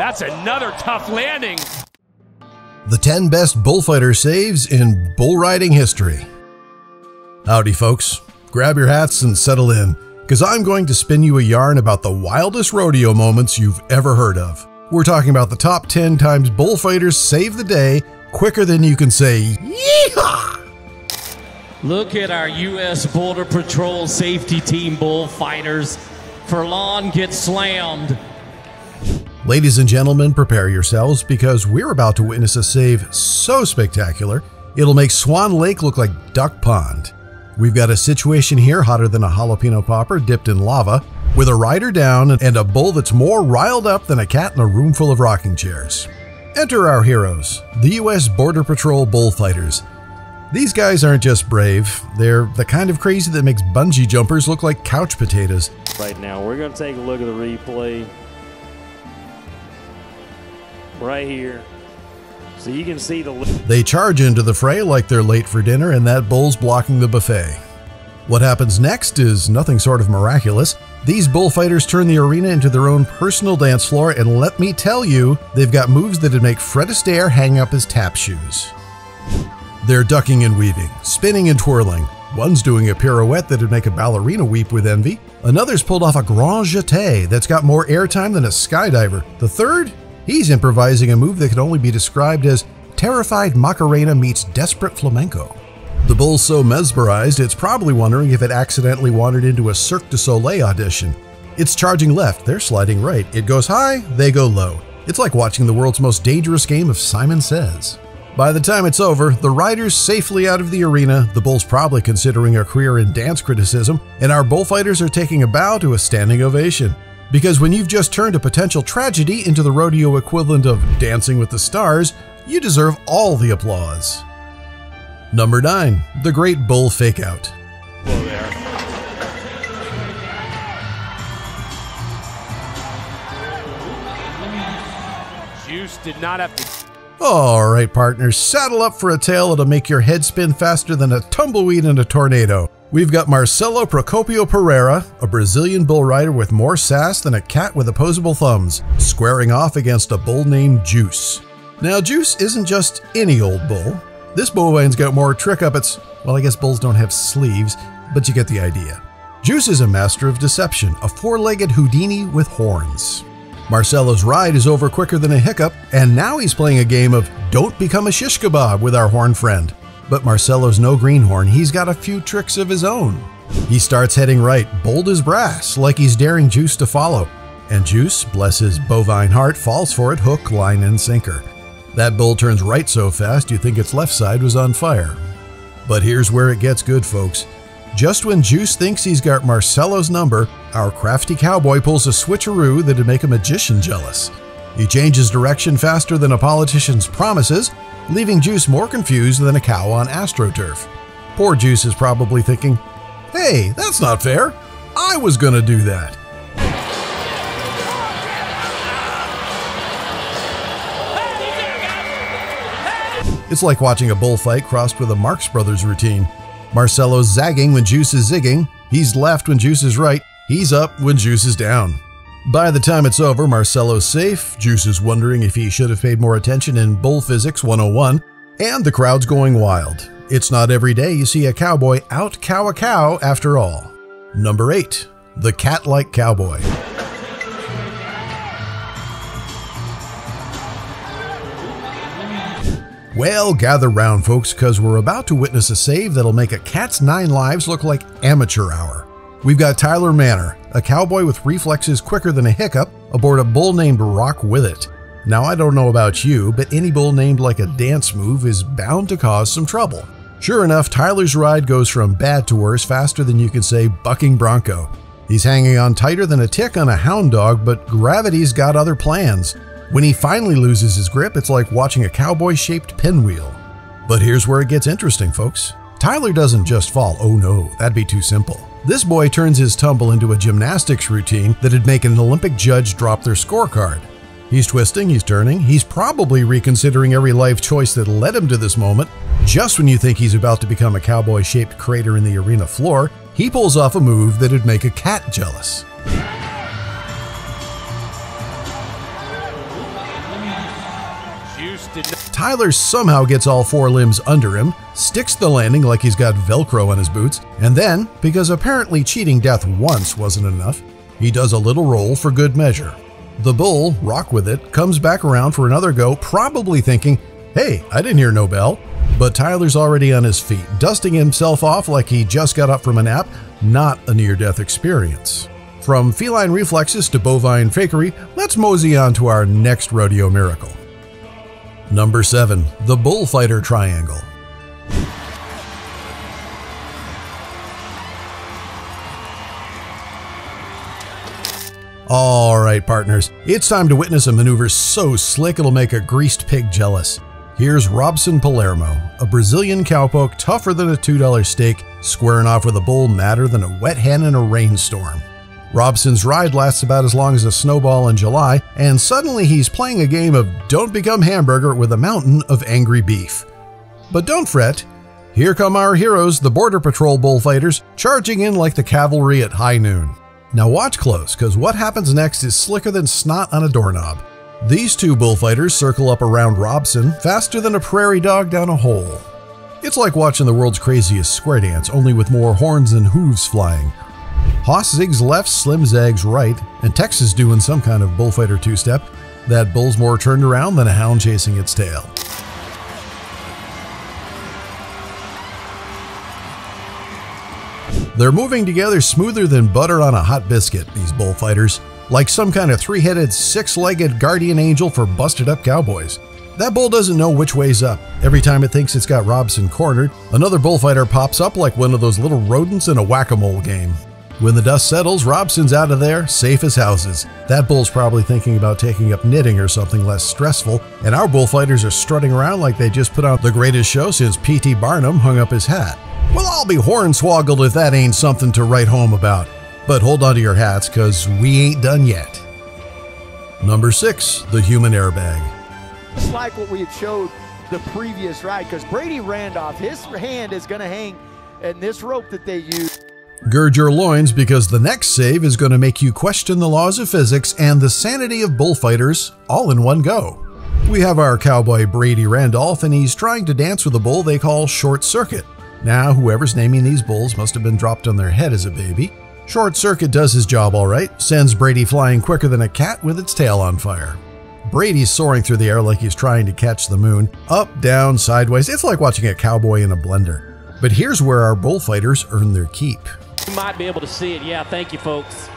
That's another tough landing. The 10 best bullfighter saves in bull riding history. Howdy folks, grab your hats and settle in, because I'm going to spin you a yarn about the wildest rodeo moments you've ever heard of. We're talking about the top 10 times bullfighters save the day quicker than you can say yeehaw! Look at our U.S. Border Patrol safety team bullfighters. Furlan gets slammed. Ladies and gentlemen, prepare yourselves because we're about to witness a save so spectacular, it'll make Swan Lake look like Duck Pond. We've got a situation here hotter than a jalapeno popper dipped in lava, with a rider down and a bull that's more riled up than a cat in a room full of rocking chairs. Enter our heroes, the U.S. Border Patrol bullfighters. These guys aren't just brave, they're the kind of crazy that makes bungee jumpers look like couch potatoes. Right now, we're going to take a look at the replay right here, so you can see the... They charge into the fray like they're late for dinner and that bull's blocking the buffet. What happens next is nothing sort of miraculous. These bullfighters turn the arena into their own personal dance floor, and let me tell you, they've got moves that'd make Fred Astaire hang up his tap shoes. They're ducking and weaving, spinning and twirling. One's doing a pirouette that'd make a ballerina weep with envy. Another's pulled off a grand jeté that's got more airtime than a skydiver. The third? He's improvising a move that can only be described as terrified Macarena meets desperate flamenco. The bull's so mesmerized, it's probably wondering if it accidentally wandered into a Cirque du Soleil audition. It's charging left, they're sliding right. It goes high, they go low. It's like watching the world's most dangerous game of Simon Says. By the time it's over, the rider's safely out of the arena, the bull's probably considering a career in dance criticism, and our bullfighters are taking a bow to a standing ovation. Because when you've just turned a potential tragedy into the rodeo equivalent of Dancing with the Stars, you deserve all the applause. Number 9. The Great Bull Fakeout. Whoa there. Juice did not have to... Alright partners, saddle up for a tale that'll make your head spin faster than a tumbleweed in a tornado. We've got Marcelo Procopio Pereira, a Brazilian bull rider with more sass than a cat with opposable thumbs, squaring off against a bull named Juice. Now Juice isn't just any old bull. This bovine's got more trick up its, well, I guess bulls don't have sleeves, but you get the idea. Juice is a master of deception, a four-legged Houdini with horns. Marcelo's ride is over quicker than a hiccup, and now he's playing a game of don't become a shish kebab with our horn friend. But Marcelo's no greenhorn, he's got a few tricks of his own. He starts heading right, bold as brass, like he's daring Juice to follow. And Juice, bless his bovine heart, falls for it hook, line, and sinker. That bull turns right so fast you think its left side was on fire. But here's where it gets good, folks. Just when Juice thinks he's got Marcelo's number, our crafty cowboy pulls a switcheroo that'd make a magician jealous. He changes direction faster than a politician's promises, leaving Juice more confused than a cow on AstroTurf. Poor Juice is probably thinking, hey, that's not fair. I was gonna do that. It's like watching a bullfight crossed with a Marx Brothers routine. Marcelo's zagging when Juice is zigging, he's left when Juice is right, he's up when Juice is down. By the time it's over, Marcelo's safe, Juice is wondering if he should have paid more attention in Bull Physics 101, and the crowd's going wild. It's not every day you see a cowboy out-cow a cow after all. Number 8. The Cat-Like Cowboy. Well, gather round folks, cause we're about to witness a save that'll make a cat's 9 lives look like amateur hour. We've got Tyler Manor, a cowboy with reflexes quicker than a hiccup, aboard a bull named Rock With It. Now I don't know about you, but any bull named like a dance move is bound to cause some trouble. Sure enough, Tyler's ride goes from bad to worse faster than you can say bucking bronco. He's hanging on tighter than a tick on a hound dog, but gravity's got other plans. When he finally loses his grip, it's like watching a cowboy-shaped pinwheel. But here's where it gets interesting, folks. Tyler doesn't just fall, oh no, that'd be too simple. This boy turns his tumble into a gymnastics routine that'd make an Olympic judge drop their scorecard. He's twisting, he's turning, he's probably reconsidering every life choice that led him to this moment. Just when you think he's about to become a cowboy-shaped crater in the arena floor, he pulls off a move that'd make a cat jealous. Juice did not. Tyler somehow gets all four limbs under him, sticks the landing like he's got Velcro on his boots, and then, because apparently cheating death once wasn't enough, he does a little roll for good measure. The bull, Rock With It, comes back around for another go, probably thinking, hey, I didn't hear no bell. But Tyler's already on his feet, dusting himself off like he just got up from a nap, not a near-death experience. From feline reflexes to bovine fakery, let's mosey on to our next rodeo miracle. Number 7. The Bullfighter Triangle. Alright partners, it's time to witness a maneuver so slick it'll make a greased pig jealous. Here's Robson Palermo, a Brazilian cowpoke tougher than a $2 steak, squaring off with a bull madder than a wet hen in a rainstorm. Robson's ride lasts about as long as a snowball in July, and suddenly he's playing a game of Don't Become Hamburger with a mountain of angry beef. But don't fret, here come our heroes, the Border Patrol bullfighters, charging in like the cavalry at high noon. Now watch close, because what happens next is slicker than snot on a doorknob. These two bullfighters circle up around Robson faster than a prairie dog down a hole. It's like watching the world's craziest square dance, only with more horns and hooves flying. Hoss zigs left, Slim zags right, and Tex is doing some kind of bullfighter two-step. That bull's more turned around than a hound chasing its tail. They're moving together smoother than butter on a hot biscuit, these bullfighters, like some kind of three-headed, six-legged guardian angel for busted-up cowboys. That bull doesn't know which way's up. Every time it thinks it's got Robson cornered, another bullfighter pops up like one of those little rodents in a whack-a-mole game. When the dust settles, Robson's out of there, safe as houses. That bull's probably thinking about taking up knitting or something less stressful, and our bullfighters are strutting around like they just put on the greatest show since P.T. Barnum hung up his hat. Well, I'll be hornswoggled if that ain't something to write home about. But hold on to your hats, cause we ain't done yet. Number 6, the human airbag. It's like what we had showed the previous ride, because Brady Randolph, his hand is going to hang in this rope that they use. Gird your loins, because the next save is going to make you question the laws of physics and the sanity of bullfighters all in one go. We have our cowboy Brady Randolph, and he's trying to dance with a bull they call Short Circuit. Now, whoever's naming these bulls must have been dropped on their head as a baby. Short Circuit does his job all right, sends Brady flying quicker than a cat with its tail on fire. Brady's soaring through the air like he's trying to catch the moon, up, down, sideways. It's like watching a cowboy in a blender. But here's where our bullfighters earn their keep. You might be able to see it. Yeah, thank you, folks.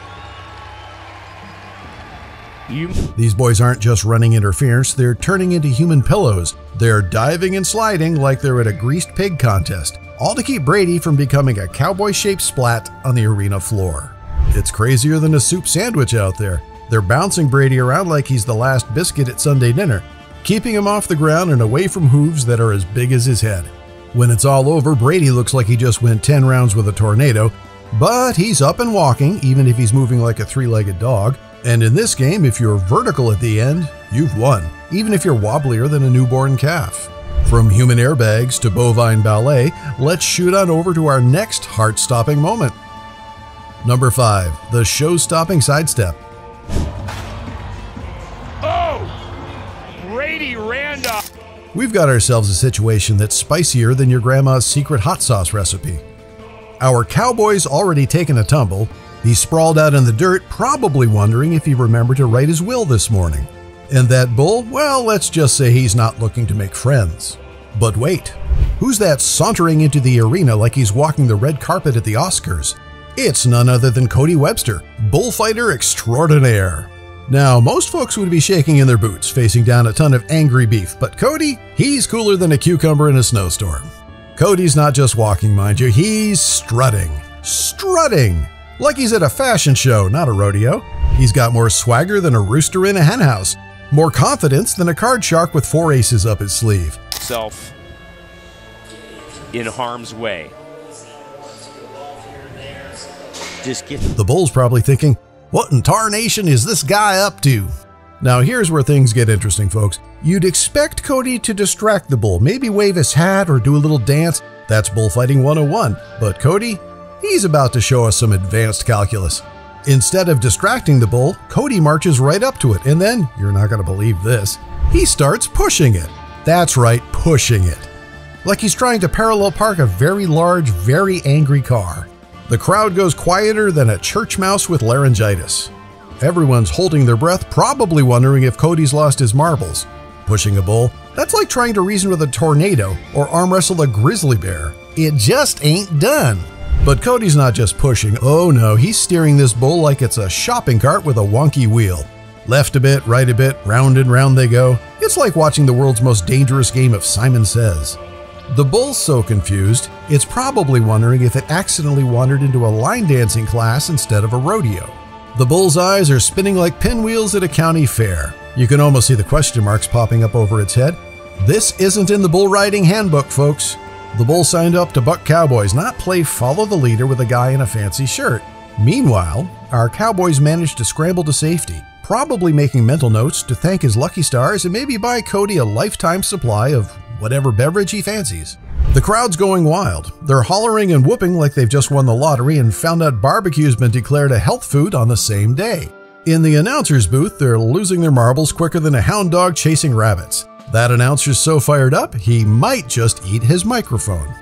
These boys aren't just running interference, they're turning into human pillows. They're diving and sliding like they're at a greased pig contest, all to keep Brady from becoming a cowboy-shaped splat on the arena floor. It's crazier than a soup sandwich out there. They're bouncing Brady around like he's the last biscuit at Sunday dinner, keeping him off the ground and away from hooves that are as big as his head. When it's all over, Brady looks like he just went 10 rounds with a tornado, but he's up and walking, even if he's moving like a three-legged dog. And in this game, if you're vertical at the end, you've won, even if you're wobblier than a newborn calf. From human airbags to bovine ballet, let's shoot on over to our next heart-stopping moment. Number 5, the show-stopping sidestep. Oh! Brady Randolph. We've got ourselves a situation that's spicier than your grandma's secret hot sauce recipe. Our cowboy's already taken a tumble. He's sprawled out in the dirt, probably wondering if he remembered to write his will this morning. And that bull, well, let's just say he's not looking to make friends. But wait, who's that sauntering into the arena like he's walking the red carpet at the Oscars? It's none other than Cody Webster, bullfighter extraordinaire. Now, most folks would be shaking in their boots, facing down a ton of angry beef, but Cody, he's cooler than a cucumber in a snowstorm. Cody's not just walking, mind you, he's strutting. Strutting! Like he's at a fashion show, not a rodeo. He's got more swagger than a rooster in a henhouse, more confidence than a card shark with 4 aces up his sleeve. Self in harm's way. Just get The bull's probably thinking, what in tarnation is this guy up to? Now here's where things get interesting, folks. You'd expect Cody to distract the bull, maybe wave his hat or do a little dance. That's bullfighting 101. But Cody, he's about to show us some advanced calculus. Instead of distracting the bull, Cody marches right up to it, and then, you're not going to believe this, He starts pushing it. That's right, pushing it. Like he's trying to parallel park a very large, very angry car. The crowd goes quieter than a church mouse with laryngitis. Everyone's holding their breath, probably wondering if Cody's lost his marbles. Pushing a bull, that's like trying to reason with a tornado or arm wrestle a grizzly bear. It just ain't done. But Cody's not just pushing, oh no, he's steering this bull like it's a shopping cart with a wonky wheel. Left a bit, right a bit, round and round they go. It's like watching the world's most dangerous game of Simon Says. The bull's so confused, it's probably wondering if it accidentally wandered into a line dancing class instead of a rodeo. The bull's eyes are spinning like pinwheels at a county fair. You can almost see the question marks popping up over its head. This isn't in the bull riding handbook, folks. The bull signed up to buck cowboys, not play follow the leader with a guy in a fancy shirt. Meanwhile, our cowboys managed to scramble to safety, probably making mental notes to thank his lucky stars and maybe buy Cody a lifetime supply of whatever beverage he fancies. The crowd's going wild. They're hollering and whooping like they've just won the lottery and found out barbecue's been declared a health food on the same day. In the announcer's booth, they're losing their marbles quicker than a hound dog chasing rabbits. That announcer's so fired up, he might just eat his microphone.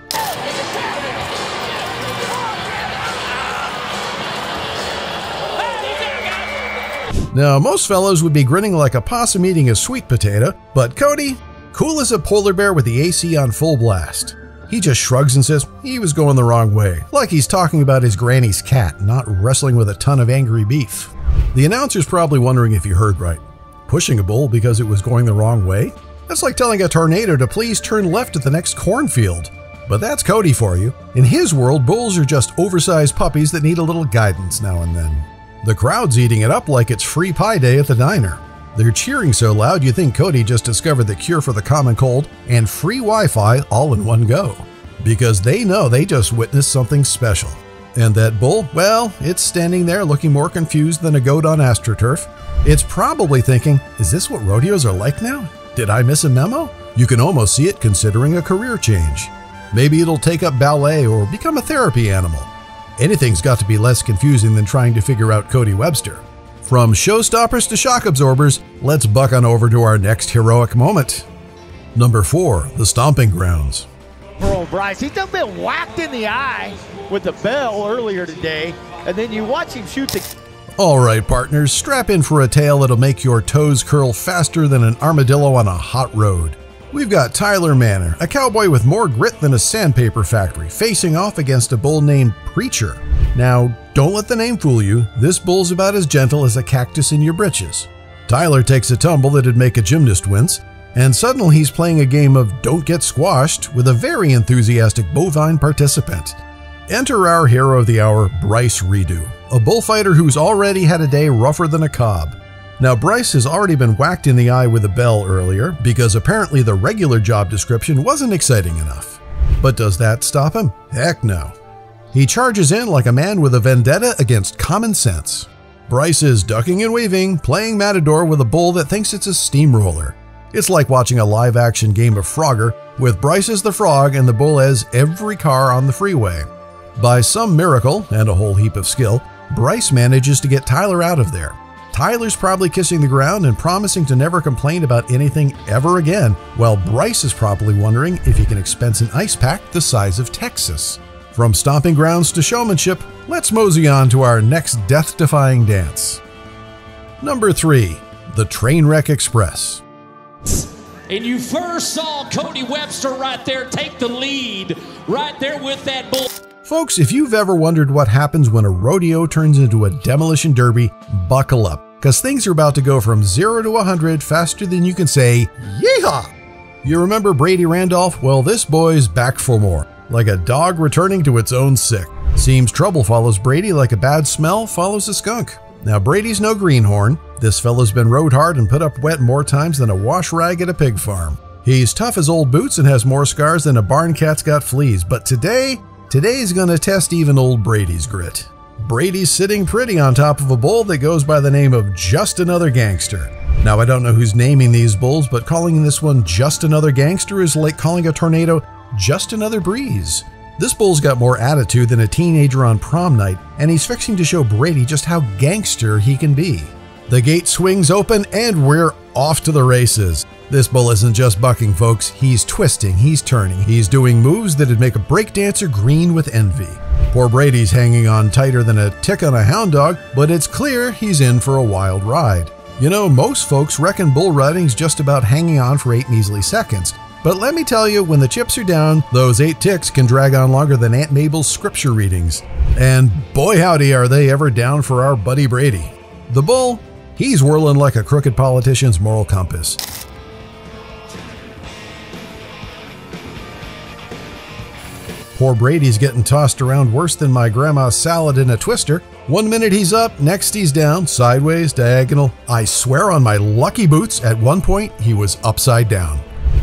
Now, most fellows would be grinning like a possum eating a sweet potato, but Cody, cool as a polar bear with the AC on full blast. He just shrugs and says he was going the wrong way, like he's talking about his granny's cat, not wrestling with a ton of angry beef. The announcer's probably wondering if you heard right. Pushing a bull because it was going the wrong way? That's like telling a tornado to please turn left at the next cornfield. But that's Cody for you. In his world, bulls are just oversized puppies that need a little guidance now and then. The crowd's eating it up like it's free pie day at the diner. They're cheering so loud you think Cody just discovered the cure for the common cold and free Wi-Fi all in one go. Because they know they just witnessed something special. And that bull, well, it's standing there looking more confused than a goat on AstroTurf. It's probably thinking, is this what rodeos are like now? Did I miss a memo? You can almost see it considering a career change. Maybe it'll take up ballet or become a therapy animal. Anything's got to be less confusing than trying to figure out Cody Webster. From showstoppers to shock absorbers, let's buck on over to our next heroic moment. Number 4, the stomping grounds. For old Bryce, he's done been whacked in the eye with the bell earlier today, and then you watch him shoot the... All right, partners, strap in for a tale that'll make your toes curl faster than an armadillo on a hot road. We've got Tyler Manor, a cowboy with more grit than a sandpaper factory, facing off against a bull named Preacher. Now, don't let the name fool you. This bull's about as gentle as a cactus in your britches. Tyler takes a tumble that'd make a gymnast wince, and suddenly he's playing a game of Don't Get Squashed with a very enthusiastic bovine participant. Enter our hero of the hour, Bryce Redo, a bullfighter who's already had a day rougher than a cob. Now, Bryce has already been whacked in the eye with a bell earlier because apparently the regular job description wasn't exciting enough. But does that stop him? Heck no. He charges in like a man with a vendetta against common sense. Bryce is ducking and weaving, playing Matador with a bull that thinks it's a steamroller. It's like watching a live-action game of Frogger with Bryce as the frog and the bull as every car on the freeway. By some miracle and a whole heap of skill, Bryce manages to get Tyler out of there. Tyler's probably kissing the ground and promising to never complain about anything ever again, while Bryce is probably wondering if he can expense an ice pack the size of Texas. From stomping grounds to showmanship, let's mosey on to our next death-defying dance. Number 3, the Trainwreck Express. And you first saw Cody Webster right there take the lead, right there with that bull. Folks, if you've ever wondered what happens when a rodeo turns into a demolition derby, buckle up, because things are about to go from 0 to 100 faster than you can say, yeehaw! You remember Brady Randolph? Well, this boy's back for more, like a dog returning to its own sick. Seems trouble follows Brady like a bad smell follows a skunk. Now, Brady's no greenhorn. This fellow's been rode hard and put up wet more times than a wash rag at a pig farm. He's tough as old boots and has more scars than a barn cat's got fleas, but Today's gonna test even old Brady's grit. Brady's sitting pretty on top of a bull that goes by the name of Just Another Gangster. Now, I don't know who's naming these bulls, but calling this one Just Another Gangster is like calling a tornado Just Another Breeze. This bull's got more attitude than a teenager on prom night, and he's fixing to show Brady just how gangster he can be. The gate swings open and we're off to the races. This bull isn't just bucking, folks. He's twisting, he's turning, he's doing moves that'd make a breakdancer green with envy. Poor Brady's hanging on tighter than a tick on a hound dog, but it's clear he's in for a wild ride. You know, most folks reckon bull riding's just about hanging on for 8 measly seconds. But let me tell you, when the chips are down, those 8 ticks can drag on longer than Aunt Mabel's scripture readings. And boy howdy are they ever down for our buddy Brady. The bull, he's whirling like a crooked politician's moral compass. Poor Brady's getting tossed around worse than my grandma's salad in a twister. One minute he's up, next he's down, sideways, diagonal. I swear on my lucky boots, at one point he was upside down.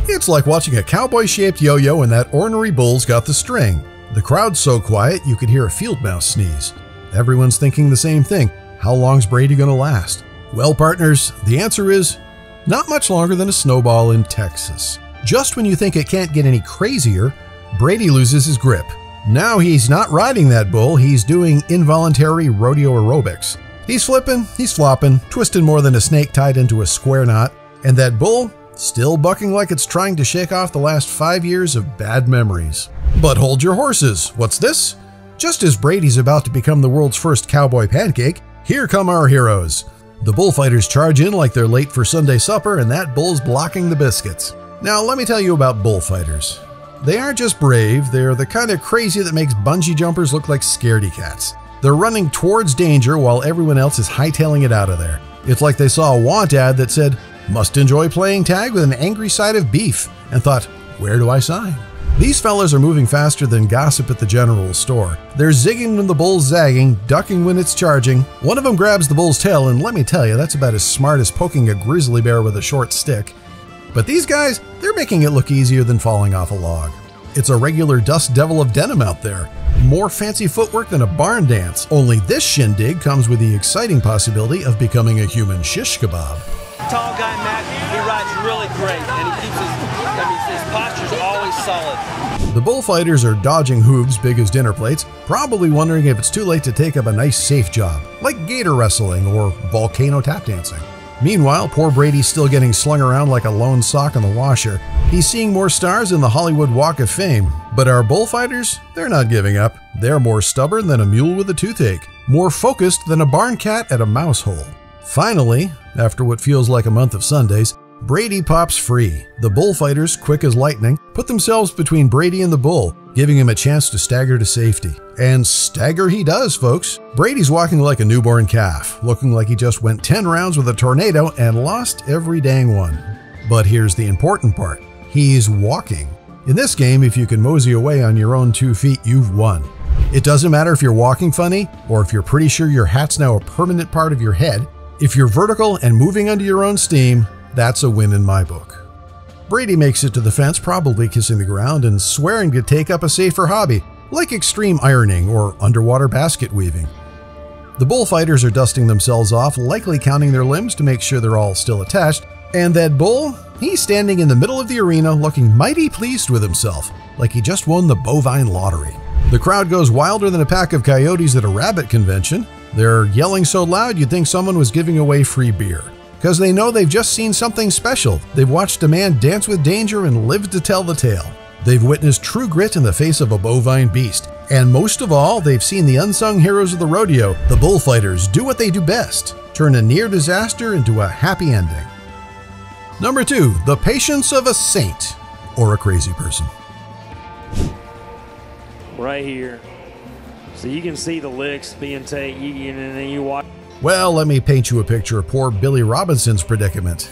It's like watching a cowboy-shaped yo-yo and that ornery bull's got the string. The crowd's so quiet you could hear a field mouse sneeze. Everyone's thinking the same thing. How long's Brady gonna last? Well, partners, the answer is not much longer than a snowball in Texas. Just when you think it can't get any crazier, Brady loses his grip. Now he's not riding that bull, he's doing involuntary rodeo aerobics. He's flipping, he's flopping, twisting more than a snake tied into a square knot, and that bull still bucking like it's trying to shake off the last 5 years of bad memories. But hold your horses, what's this? Just as Brady's about to become the world's first cowboy pancake, here come our heroes. The bullfighters charge in like they're late for Sunday supper, and that bull's blocking the biscuits. Now let me tell you about bullfighters. They aren't just brave, they're the kind of crazy that makes bungee jumpers look like scaredy cats. They're running towards danger while everyone else is hightailing it out of there. It's like they saw a want ad that said, "Must enjoy playing tag with an angry side of beef," and thought, where do I sign? These fellas are moving faster than gossip at the general store. They're zigging when the bull's zagging, ducking when it's charging. One of them grabs the bull's tail, and let me tell you, that's about as smart as poking a grizzly bear with a short stick. But these guys, they're making it look easier than falling off a log. It's a regular dust devil of denim out there. More fancy footwork than a barn dance. Only this shindig comes with the exciting possibility of becoming a human shish kebab. Tall guy, Matt, he rides really great, and he keeps his posture's always solid. The bullfighters are dodging hooves big as dinner plates, probably wondering if it's too late to take up a nice safe job, like gator wrestling or volcano tap dancing. Meanwhile, poor Brady's still getting slung around like a lone sock in the washer. He's seeing more stars in the Hollywood Walk of Fame. But our bullfighters, they're not giving up. They're more stubborn than a mule with a toothache, more focused than a barn cat at a mouse hole. Finally, after what feels like a month of Sundays, Brady pops free. The bullfighters, quick as lightning, put themselves between Brady and the bull, giving him a chance to stagger to safety. And stagger he does, folks. Brady's walking like a newborn calf, looking like he just went 10 rounds with a tornado and lost every dang one. But here's the important part. He's walking. In this game, if you can mosey away on your own 2 feet, you've won. It doesn't matter if you're walking funny, or if you're pretty sure your hat's now a permanent part of your head. If you're vertical and moving under your own steam, that's a win in my book. Brady makes it to the fence, probably kissing the ground and swearing to take up a safer hobby, like extreme ironing or underwater basket weaving. The bullfighters are dusting themselves off, likely counting their limbs to make sure they're all still attached, and that bull, he's standing in the middle of the arena looking mighty pleased with himself, like he just won the bovine lottery. The crowd goes wilder than a pack of coyotes at a rabbit convention. They're yelling so loud you'd think someone was giving away free beer. Because they know they've just seen something special. They've watched a man dance with danger and lived to tell the tale. They've witnessed true grit in the face of a bovine beast. And most of all, they've seen the unsung heroes of the rodeo, the bullfighters, do what they do best, turn a near disaster into a happy ending. Number 2, the patience of a saint or a crazy person. Right here. So you can see the licks being taken, and then you watch. Well, let me paint you a picture of poor Billy Robinson's predicament.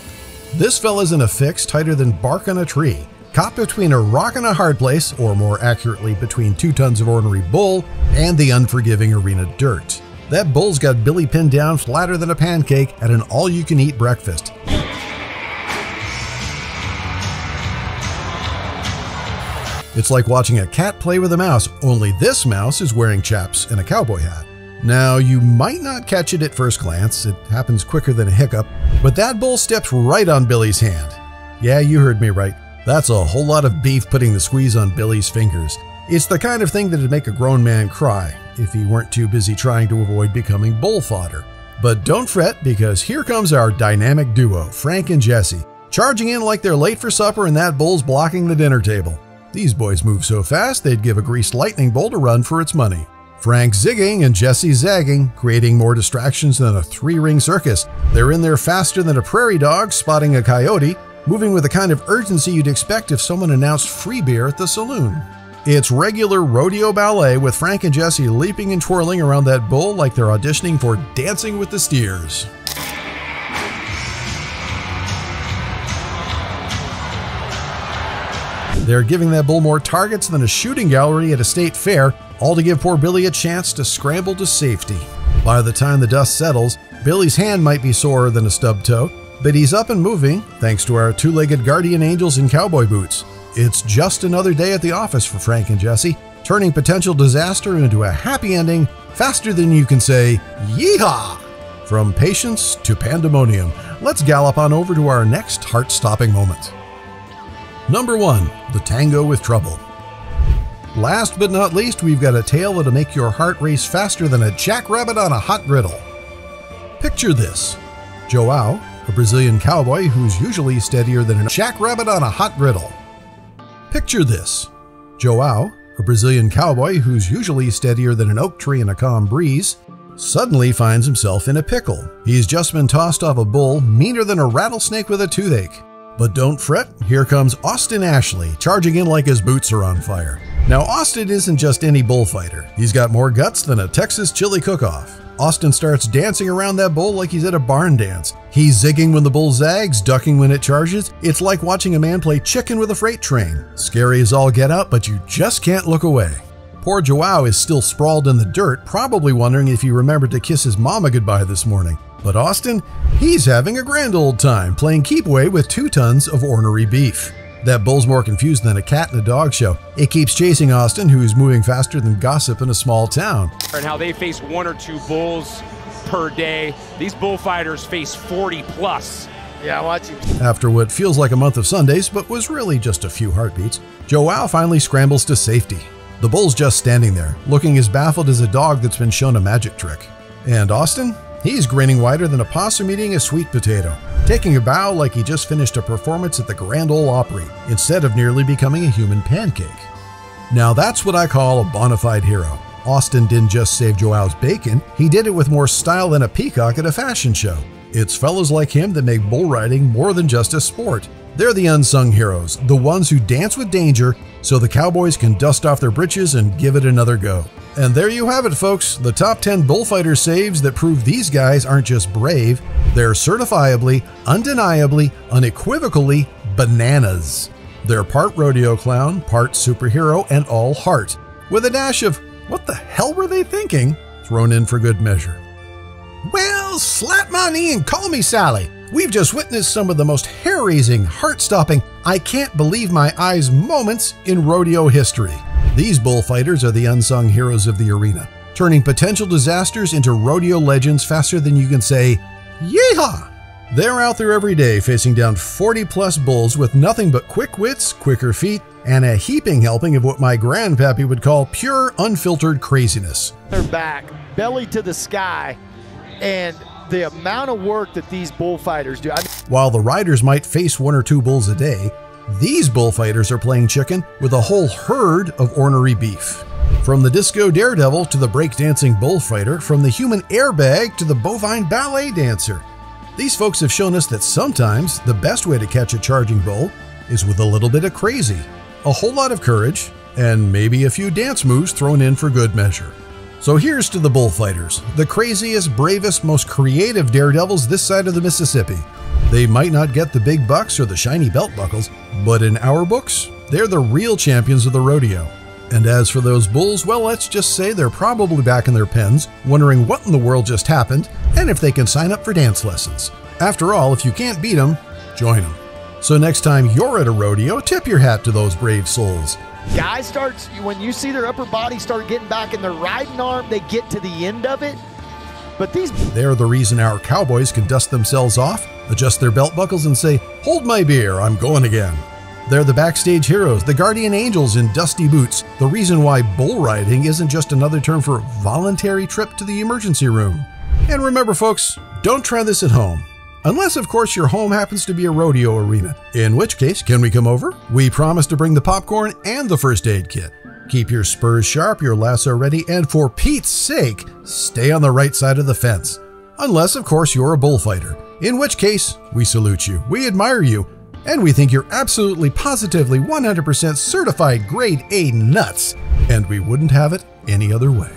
This fella's in a fix tighter than bark on a tree, caught between a rock and a hard place, or more accurately between 2 tons of ornery bull and the unforgiving arena dirt. That bull's got Billy pinned down flatter than a pancake at an all-you-can-eat breakfast. It's like watching a cat play with a mouse, only this mouse is wearing chaps and a cowboy hat. Now, you might not catch it at first glance, it happens quicker than a hiccup, but that bull steps right on Billy's hand. Yeah, you heard me right. That's a whole lot of beef putting the squeeze on Billy's fingers. It's the kind of thing that'd make a grown man cry if he weren't too busy trying to avoid becoming bull fodder. But don't fret, because here comes our dynamic duo, Frank and Jesse. charging in like they're late for supper and that bull's blocking the dinner table. These boys move so fast they'd give a greased lightning bolt a run for its money. Frank zigging and Jesse zagging, creating more distractions than a three-ring circus. They're in there faster than a prairie dog spotting a coyote, moving with the kind of urgency you'd expect if someone announced free beer at the saloon. It's regular rodeo ballet with Frank and Jesse leaping and twirling around that bull like they're auditioning for Dancing with the Steers. They're giving that bull more targets than a shooting gallery at a state fair, all to give poor Billy a chance to scramble to safety. By the time the dust settles, Billy's hand might be sorer than a stub toe, but he's up and moving thanks to our two-legged guardian angels in cowboy boots. It's just another day at the office for Frank and Jesse, turning potential disaster into a happy ending faster than you can say, yeehaw! From patience to pandemonium, let's gallop on over to our next heart-stopping moment. Number 1, the Tango with Trouble. Last but not least, we've got a tale that'll make your heart race faster than a jackrabbit on a hot griddle. Picture this. Joao, a Brazilian cowboy who's usually steadier than a jackrabbit on a hot griddle. Picture this. Joao, a Brazilian cowboy who's usually steadier than an oak tree in a calm breeze, suddenly finds himself in a pickle. He's just been tossed off a bull meaner than a rattlesnake with a toothache. But don't fret, here comes Austin Ashley, charging in like his boots are on fire. Now, Austin isn't just any bullfighter. He's got more guts than a Texas chili cook-off. Austin starts dancing around that bull like he's at a barn dance. He's zigging when the bull zags, ducking when it charges. It's like watching a man play chicken with a freight train. Scary as all get out, but you just can't look away. Poor Joao is still sprawled in the dirt, probably wondering if he remembered to kiss his mama goodbye this morning. But Austin, he's having a grand old time playing keep away with 2 tons of ornery beef. That bull's more confused than a cat in a dog show. It keeps chasing Austin, who's moving faster than gossip in a small town. And how they face 1 or 2 bulls per day. These bullfighters face 40 plus. Yeah, watch it. After what feels like a month of Sundays, but was really just a few heartbeats, Joao finally scrambles to safety. The bull's just standing there, looking as baffled as a dog that's been shown a magic trick. And Austin? He's grinning wider than a possum eating a sweet potato, taking a bow like he just finished a performance at the Grand Ole Opry, instead of nearly becoming a human pancake. Now that's what I call a bona fide hero. Austin didn't just save Joao's bacon, he did it with more style than a peacock at a fashion show. It's fellas like him that make bull riding more than just a sport. They're the unsung heroes, the ones who dance with danger so the cowboys can dust off their britches and give it another go. And there you have it, folks, the top 10 bullfighter saves that prove these guys aren't just brave, they're certifiably, undeniably, unequivocally bananas. They're part rodeo clown, part superhero, and all heart, with a dash of what the hell were they thinking thrown in for good measure. Well, slap my knee and call me Sally. We've just witnessed some of the most hair-raising, heart-stopping, I can't believe my eyes moments in rodeo history. These bullfighters are the unsung heroes of the arena, turning potential disasters into rodeo legends faster than you can say, yeehaw! They're out there every day facing down 40-plus bulls with nothing but quick wits, quicker feet, and a heaping helping of what my grandpappy would call pure, unfiltered craziness. They're back, belly to the sky, and the amount of work that these bullfighters do. While the riders might face 1 or 2 bulls a day, these bullfighters are playing chicken with a whole herd of ornery beef. From the disco daredevil to the breakdancing bullfighter, from the human airbag to the bovine ballet dancer. These folks have shown us that sometimes the best way to catch a charging bull is with a little bit of crazy, a whole lot of courage, and maybe a few dance moves thrown in for good measure. So here's to the bullfighters, the craziest, bravest, most creative daredevils this side of the Mississippi. They might not get the big bucks or the shiny belt buckles, but in our books, they're the real champions of the rodeo. And as for those bulls, well, let's just say they're probably back in their pens, wondering what in the world just happened, and if they can sign up for dance lessons. After all, if you can't beat them, join them. So next time you're at a rodeo, tip your hat to those brave souls. Guys starts, when you see their upper body start getting back in their riding arm, they get to the end of it. But they're the reason our cowboys can dust themselves off, adjust their belt buckles, and say, "Hold my beer, I'm going again." They're the backstage heroes, the guardian angels in dusty boots, the reason why bull riding isn't just another term for voluntary trip to the emergency room. And remember, folks, don't try this at home. Unless, of course, your home happens to be a rodeo arena, in which case, can we come over? We promise to bring the popcorn and the first aid kit. Keep your spurs sharp, your lasso ready, and for Pete's sake, stay on the right side of the fence. Unless, of course, you're a bullfighter, in which case, we salute you, we admire you, and we think you're absolutely positively 100% certified grade A nuts, and we wouldn't have it any other way.